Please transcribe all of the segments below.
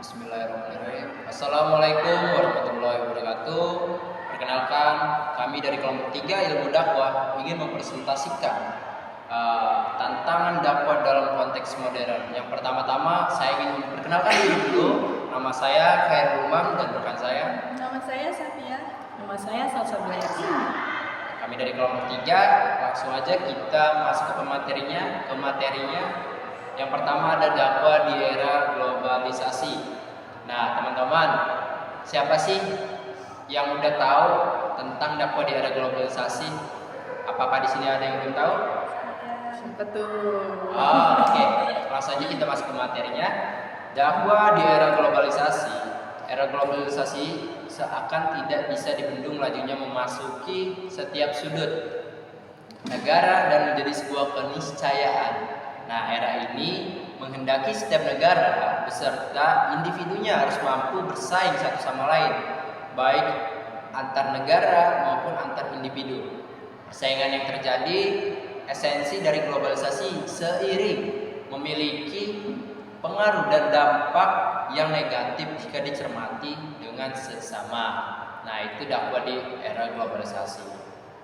Bismillahirrahmanirrahim. Assalamualaikum warahmatullahi wabarakatuh. Perkenalkan, kami dari kelompok 3 Ilmu Dakwah ingin mempresentasikan tantangan dakwah dalam konteks modern. Yang pertama-tama saya ingin memperkenalkan diri dulu. Nama saya Khairul Umam dan rekan saya. Nama saya Safia. Nama saya Salsabila Yasin. Kami dari kelompok 3, langsung aja kita masuk ke materinya. Yang pertama ada dakwah di era globalisasi. Nah, teman-teman, siapa sih yang udah tahu tentang dakwah di era globalisasi? Apakah di sini ada yang belum tahu? Siapa tuh? Oke. Langsung aja kita masuk ke materinya. Dakwah di era globalisasi. Era globalisasi seakan tidak bisa dibendung lajunya memasuki setiap sudut negara dan menjadi sebuah keniscayaan. Nah, era ini menghendaki setiap negara beserta individunya harus mampu bersaing satu sama lain, baik antar negara maupun antar individu. Persaingan yang terjadi esensi dari globalisasi seiring memiliki pengaruh dan dampak yang negatif jika dicermati dengan seksama. Nah, itu dakwah di era globalisasi.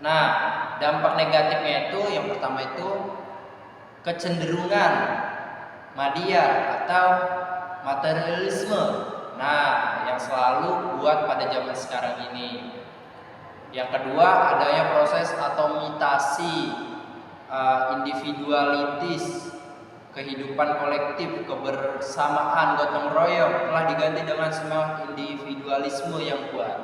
Nah, dampak negatifnya itu yang pertama itu kecenderungan madia atau materialisme. Nah, yang selalu kuat pada zaman sekarang ini. Yang kedua, adanya proses atomisasi individualitis, kehidupan kolektif, kebersamaan, gotong royong telah diganti dengan semua individualisme yang kuat.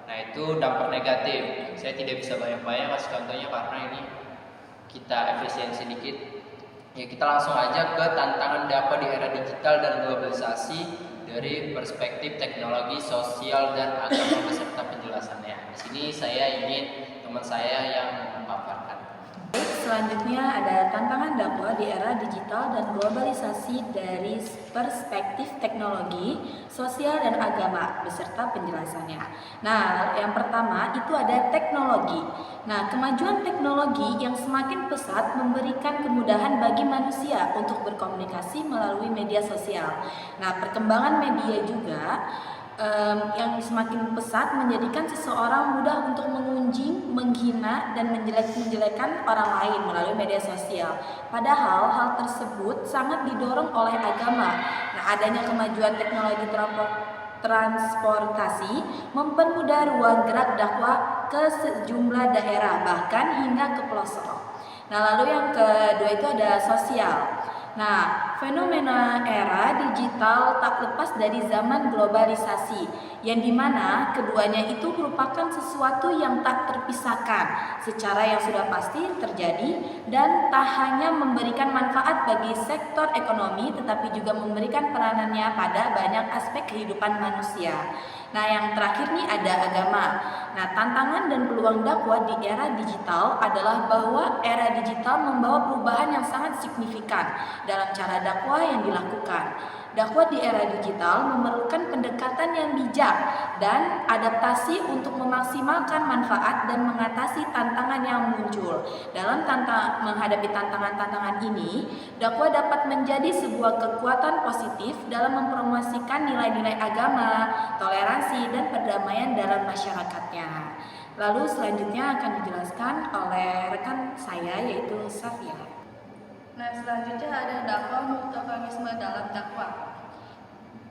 Nah, itu dampak negatif. Saya tidak bisa banyak-banyak kasih contohnya karena ini kita efisiensi dikit. Ya, kita langsung aja ke tantangan dakwah di era digital dan globalisasi dari perspektif teknologi, sosial, dan agama beserta penjelasannya. Di sini saya ingin teman saya yang memaparkan. Selanjutnya ada tantangan dakwah di era digital dan globalisasi dari perspektif teknologi, sosial, dan agama beserta penjelasannya. Nah, yang pertama itu ada teknologi. Nah, kemajuan teknologi yang semakin pesat memberikan kemudahan bagi manusia untuk berkomunikasi melalui media sosial. Nah, perkembangan media juga yang semakin pesat menjadikan seseorang mudah untuk mengunjing, menghina, dan menjelek-jelekan orang lain melalui media sosial. Padahal hal tersebut sangat didorong oleh agama. Nah, adanya kemajuan teknologi transportasi mempermudah ruang gerak dakwah ke sejumlah daerah, bahkan hingga ke pelosok. Nah, lalu yang kedua itu ada sosial. Nah, fenomena era digital tak lepas dari zaman globalisasi, yang dimana keduanya itu merupakan sesuatu yang tak terpisahkan secara yang sudah pasti terjadi dan tak hanya memberikan manfaat bagi sektor ekonomi tetapi juga memberikan peranannya pada banyak aspek kehidupan manusia. Nah, yang terakhir nih ada agama. Nah, tantangan dan peluang dakwah di era digital adalah bahwa era digital membawa perubahan yang sangat signifikan dalam cara dakwah yang dilakukan. Dakwah di era digital memerlukan pendekatan yang bijak dan adaptasi untuk memaksimalkan manfaat dan mengatasi tantangan yang muncul. Dalam menghadapi tantangan-tantangan ini, dakwah dapat menjadi sebuah kekuatan positif dalam mempromosikan nilai-nilai agama, toleransi, dan perdamaian dalam masyarakatnya. Lalu selanjutnya akan dijelaskan oleh rekan saya yaitu Safia. Nah, selanjutnya ada dakwah multiformisme dalam dakwah.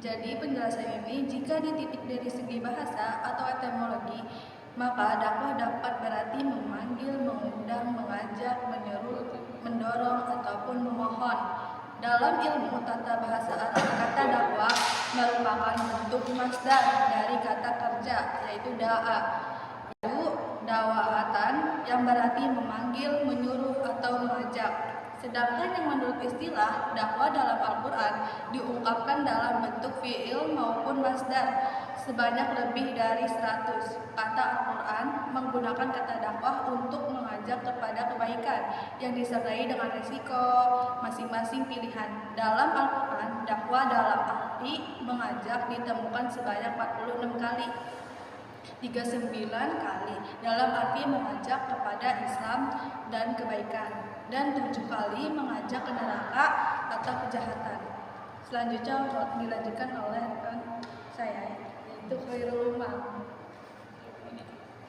Jadi penjelasan ini jika dititik dari segi bahasa atau etimologi, maka dakwah dapat berarti memanggil, mengundang, mengajak, menyeru, mendorong, ataupun memohon. Dalam ilmu tata bahasa Arab, kata dakwah merupakan bentuk masdar dari kata kerja, yaitu da'a. Yaitu dawaatan yang berarti memanggil, menyuruh, atau mengajak. Sedangkan yang menurut istilah dakwah dalam Al-Quran diungkapkan dalam bentuk fi'il maupun masdar sebanyak lebih dari 100. Kata Al-Quran menggunakan kata dakwah untuk mengajak kepada kebaikan yang disertai dengan risiko masing-masing pilihan. Dalam Al-Quran, dakwah dalam arti mengajak ditemukan sebanyak 46 kali. 39 kali dalam arti mengajak kepada Islam dan kebaikan, dan 7 kali mengajak ke neraka atau kejahatan. Selanjutnya dilanjutkan oleh rekan Khairul Umam.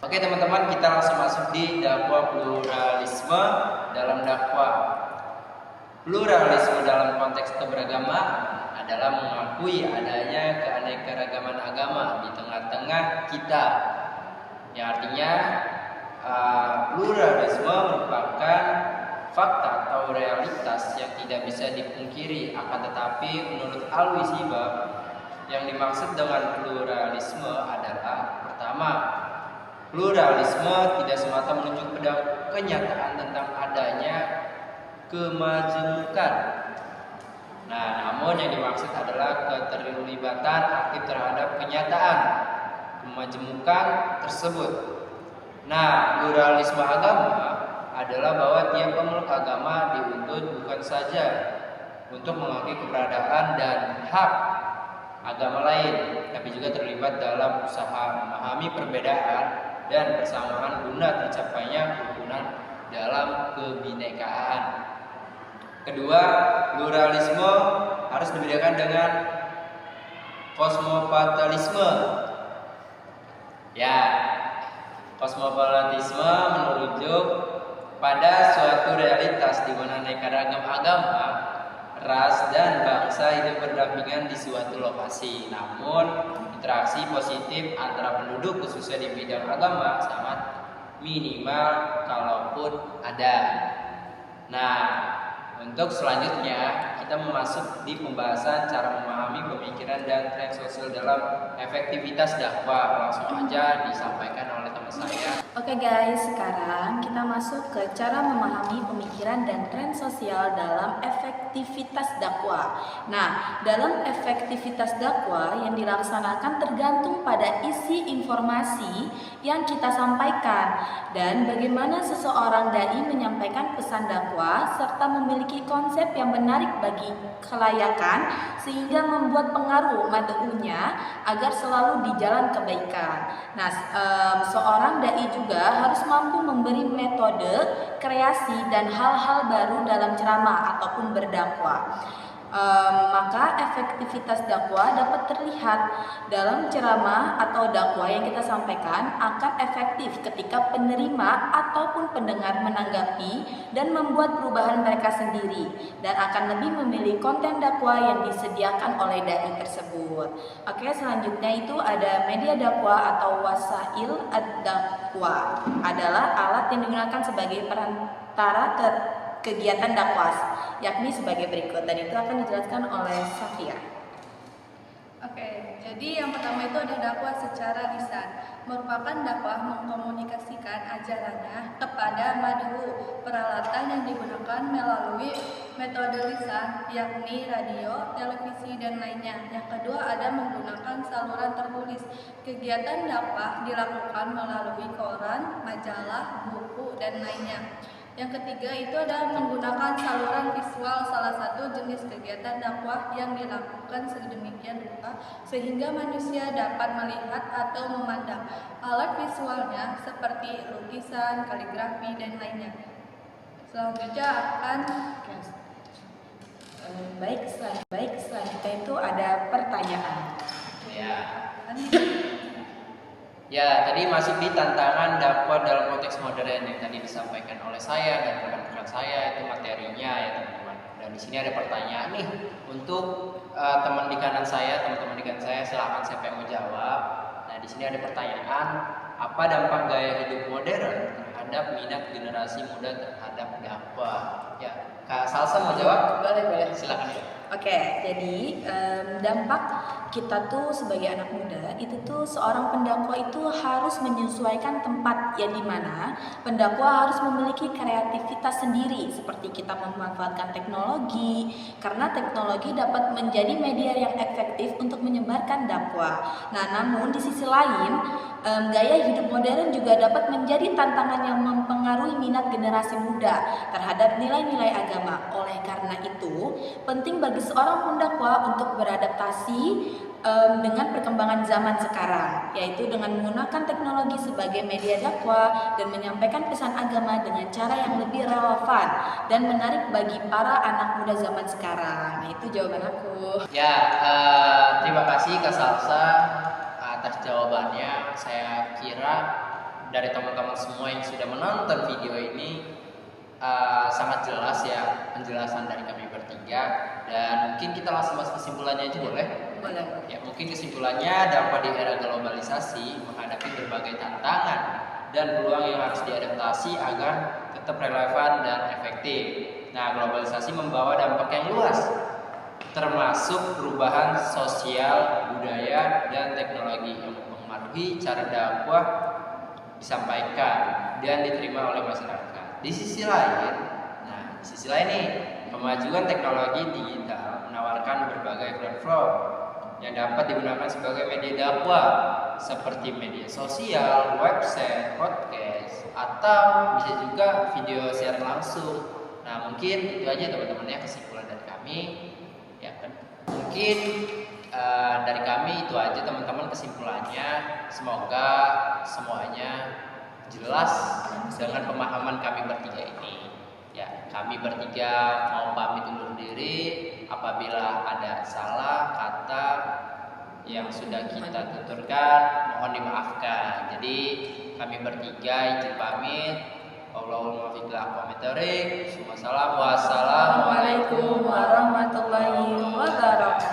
Oke teman-teman, kita langsung masuk di dakwah pluralisme dalam dakwah. Pluralisme dalam konteks keberagamaan adalah mengakui adanya keanekaragaman agama di tengah-tengah kita. Yang artinya pluralisme merupakan fakta atau realitas yang tidak bisa dipungkiri. Akan tetapi menurut Al-Wisibab, yang dimaksud dengan pluralisme adalah pertama, pluralisme tidak semata menunjuk pada kenyataan tentang adanya kemajemukan. Nah, namun yang dimaksud adalah keterlibatan aktif terhadap kenyataan kemajemukan tersebut. Nah, pluralisme agama adalah bahwa tiap pemeluk agama dituntut bukan saja untuk mengakui keberadaan dan hak agama lain, tapi juga terlibat dalam usaha memahami perbedaan dan persamaan guna tercapainya kerukunan dalam kebinekaan. Kedua, pluralisme harus dibedakan dengan kosmopolitanisme. Ya, kosmopolitanisme merujuk pada suatu realitas di mana aneka ragam agama, ras dan bangsa hidup berdampingan di suatu lokasi. Namun, interaksi positif antara penduduk khususnya di bidang agama sangat minimal kalaupun ada. Nah, untuk selanjutnya kita masuk di pembahasan cara memahami pemikiran dan tren sosial dalam efektivitas dakwah. Langsung aja disampaikan oleh teman saya. Oke guys, sekarang kita masuk ke cara memahami pemikiran dan tren sosial dalam efektivitas dakwah. Nah, dalam efektivitas dakwah yang dilaksanakan tergantung pada isi informasi yang kita sampaikan dan bagaimana seseorang dai menyampaikan pesan dakwah serta memiliki konsep yang menarik bagi kelayakan sehingga membuat pengaruh mad'unya agar selalu di jalan kebaikan. Nah, seorang dai juga harus mampu memberi metode, kreasi dan hal-hal baru dalam ceramah ataupun berdakwah. Maka efektivitas dakwah dapat terlihat dalam ceramah atau dakwah yang kita sampaikan akan efektif ketika penerima ataupun pendengar menanggapi dan membuat perubahan mereka sendiri dan akan lebih memilih konten dakwah yang disediakan oleh dai tersebut. Oke, selanjutnya itu ada media dakwah atau wasail ad-dakwah adalah alat yang digunakan sebagai perantara kegiatan dakwah, yakni sebagai berikut, dan itu akan dijelaskan oleh Safia. Oke, jadi yang pertama itu ada dakwah secara lisan, merupakan dakwah mengkomunikasikan ajarannya kepada mad'u. Peralatan yang digunakan melalui metode lisan, yakni radio, televisi, dan lainnya. Yang kedua ada menggunakan saluran tertulis. Kegiatan dakwah dilakukan melalui koran, majalah, buku, dan lainnya. Yang ketiga itu ada menggunakan saluran visual, salah satu jenis kegiatan dakwah yang dilakukan sedemikian rupa sehingga manusia dapat melihat atau memandang. Alat visualnya seperti lukisan, kaligrafi, dan lainnya. Selanjutnya akan Baik, selanjutnya itu ada pertanyaan. Ya, tadi masih di tantangan dakwah dalam konteks modern yang tadi disampaikan oleh saya dan rekan-rekan saya, itu materinya ya teman-teman. Dan di sini ada pertanyaan nih untuk teman-teman di kanan saya, silakan siapa yang mau jawab. Nah, di sini ada pertanyaan, apa dampak gaya hidup modern terhadap minat generasi muda terhadap dakwah? Ya, Kak Salsa mau jawab? Boleh. Silakan. Oke, jadi dampak kita tuh sebagai anak muda itu tuh seorang pendakwah itu harus menyesuaikan tempat yang dimana pendakwah harus memiliki kreativitas sendiri, seperti kita memanfaatkan teknologi karena teknologi dapat menjadi media yang efektif untuk menyebarkan dakwah. Nah, namun di sisi lain gaya hidup modern juga dapat menjadi tantangan yang mempengaruhi minat generasi muda terhadap nilai-nilai agama. Oleh karena itu, penting bagi seorang pendakwah untuk beradaptasi dengan perkembangan zaman sekarang, yaitu dengan menggunakan teknologi sebagai media dakwah dan menyampaikan pesan agama dengan cara yang lebih relevan dan menarik bagi para anak muda zaman sekarang. Nah, itu jawaban aku. Ya, terima kasih Kak Salsa atas jawabannya. Saya kira dari teman-teman semua yang sudah menonton video ini sangat jelas ya penjelasan dari kami bertiga, dan mungkin kita langsung masuk kesimpulannya aja boleh? Boleh. Ya, mungkin kesimpulannya dakwah di era globalisasi menghadapi berbagai tantangan dan peluang yang harus diadaptasi agar tetap relevan dan efektif. Nah, globalisasi membawa dampak yang luas, termasuk perubahan sosial, budaya, dan teknologi yang mempengaruhi cara dakwah disampaikan dan diterima oleh masyarakat. Di sisi lain nih, kemajuan teknologi digital menawarkan berbagai platform yang dapat digunakan sebagai media dakwah seperti media sosial, website, podcast, atau bisa juga video share langsung. Nah, mungkin itu aja teman-teman ya kesimpulan dari kami. Ya kan? Mungkin dari kami itu aja teman-teman kesimpulannya. Semoga semuanya jelas dengan pemahaman kami bertiga ini. Ya, kami bertiga mau pamit undur diri. Apabila ada salah kata yang sudah kita tuturkan, mohon dimaafkan. Jadi kami bertiga izin pamit. Wassalamualaikum warahmatullahi wabarakatuh.